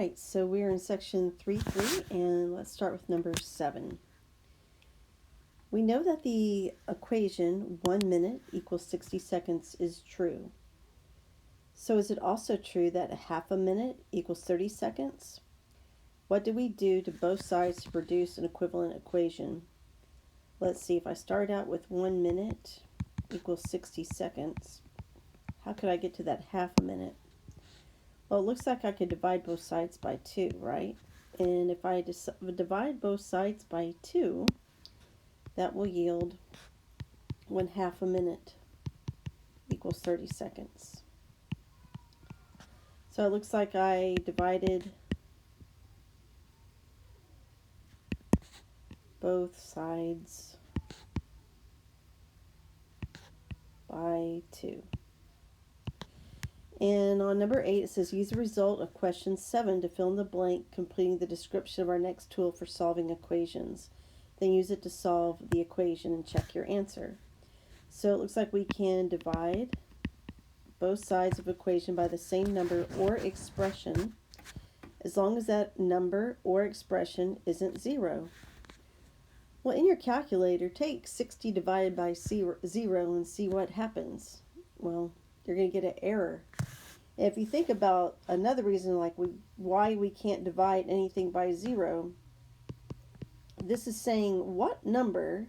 right, so we're in section 3.3, and let's start with number 7. We know that the equation 1 minute equals 60 seconds is true. So is it also true that a half a minute equals 30 seconds? What do we do to both sides to produce an equivalent equation? Let's see, if I start out with 1 minute equals 60 seconds, how could I get to that half a minute? Well, it looks like I could divide both sides by 2, right? And if I divide both sides by 2, that will yield 1/2 a minute equals 30 seconds. So it looks like I divided both sides by 2. And on number 8, it says use the result of question 7 to fill in the blank, completing the description of our next tool for solving equations. Then use it to solve the equation and check your answer. So it looks like we can divide both sides of equation by the same number or expression, as long as that number or expression isn't 0. Well, in your calculator, take 60 divided by 0 and see what happens. Well, you're going to get an error. If you think about another reason why we can't divide anything by 0, this is saying what number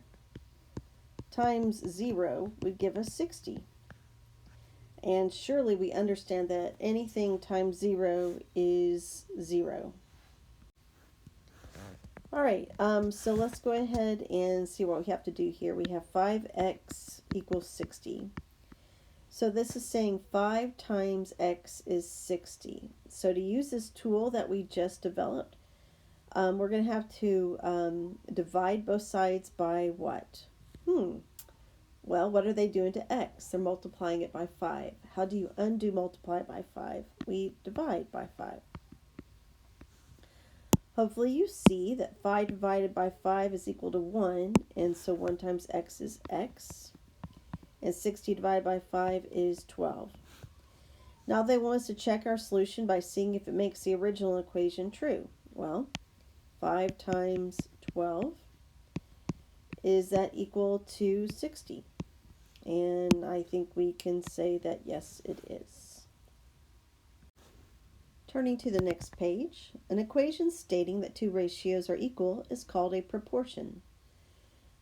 times 0 would give us 60. And surely we understand that anything times 0 is 0. Alright, so let's go ahead and see what we have to do here. We have 5x equals 60. So this is saying 5 times x is 60. So to use this tool that we just developed, we're going to have to divide both sides by what? Well, what are they doing to x? They're multiplying it by 5. How do you undo multiply by 5? We divide by 5. Hopefully you see that 5 divided by 5 is equal to 1, and so 1 times x is x. And 60 divided by 5 is 12. Now they want us to check our solution by seeing if it makes the original equation true. Well, 5 times 12, is that equal to 60? And I think we can say that yes, it is. Turning to the next page, an equation stating that two ratios are equal is called a proportion.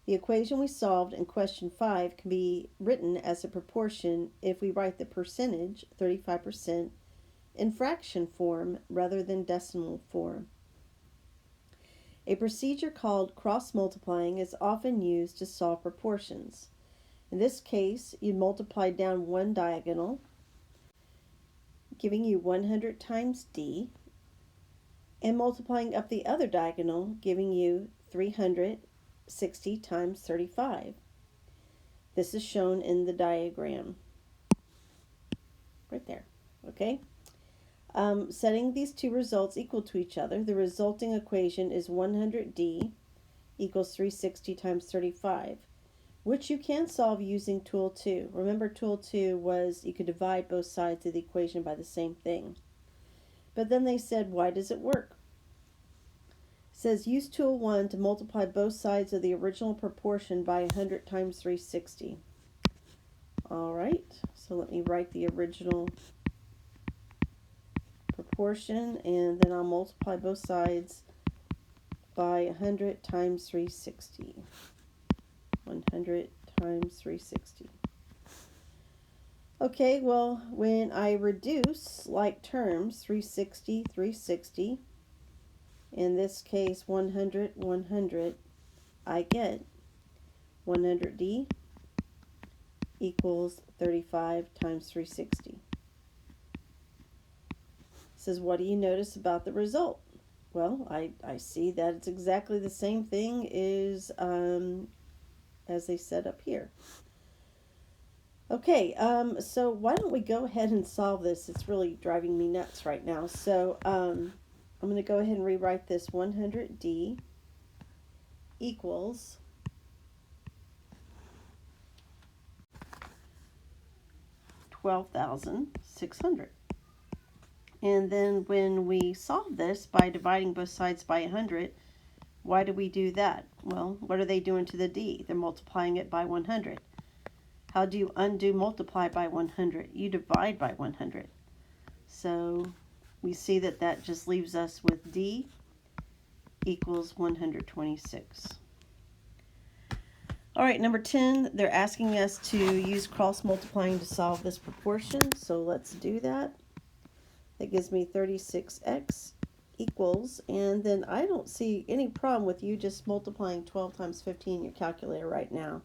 The equation we solved in question 5 can be written as a proportion if we write the percentage, 35%, in fraction form rather than decimal form. A procedure called cross-multiplying is often used to solve proportions. In this case, you multiply down one diagonal, giving you 100 times d, and multiplying up the other diagonal, giving you 360 times 35. This is shown in the diagram right there. Okay? Setting these two results equal to each other, the resulting equation is 100d equals 360 times 35, which you can solve using tool 2. Remember, tool 2 was you could divide both sides of the equation by the same thing. But then they said, why does it work? It says use tool 1 to multiply both sides of the original proportion by 100 times 360. Alright, so let me write the original proportion, and then I'll multiply both sides by 100 times 360. 100 times 360. Okay, well, when I reduce like terms, 360, 360, in this case 100, 100, I get 100d equals 35 times 360. Says, what do you notice about the result? Well, I see that it's exactly the same thing as they said up here. Okay, so why don't we go ahead and solve this? It's really driving me nuts right now. So I'm going to go ahead and rewrite this. 100d equals 12,600. And then when we solve this by dividing both sides by 100, why do we do that? Well, what are they doing to the d? They're multiplying it by 100. How do you undo multiply by 100? You divide by 100. So we see that that just leaves us with d equals 126. All right, number 10, they're asking us to use cross multiplying to solve this proportion. So let's do that. That gives me 36x equals, and then I don't see any problem with you just multiplying 12 times 15 in your calculator right now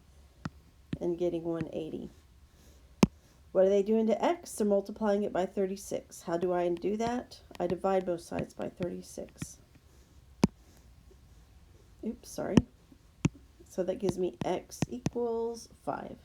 and getting 180. What are they doing to x? They're multiplying it by 36. How do I do that? I divide both sides by 36. Oops, sorry. So that gives me x equals 5.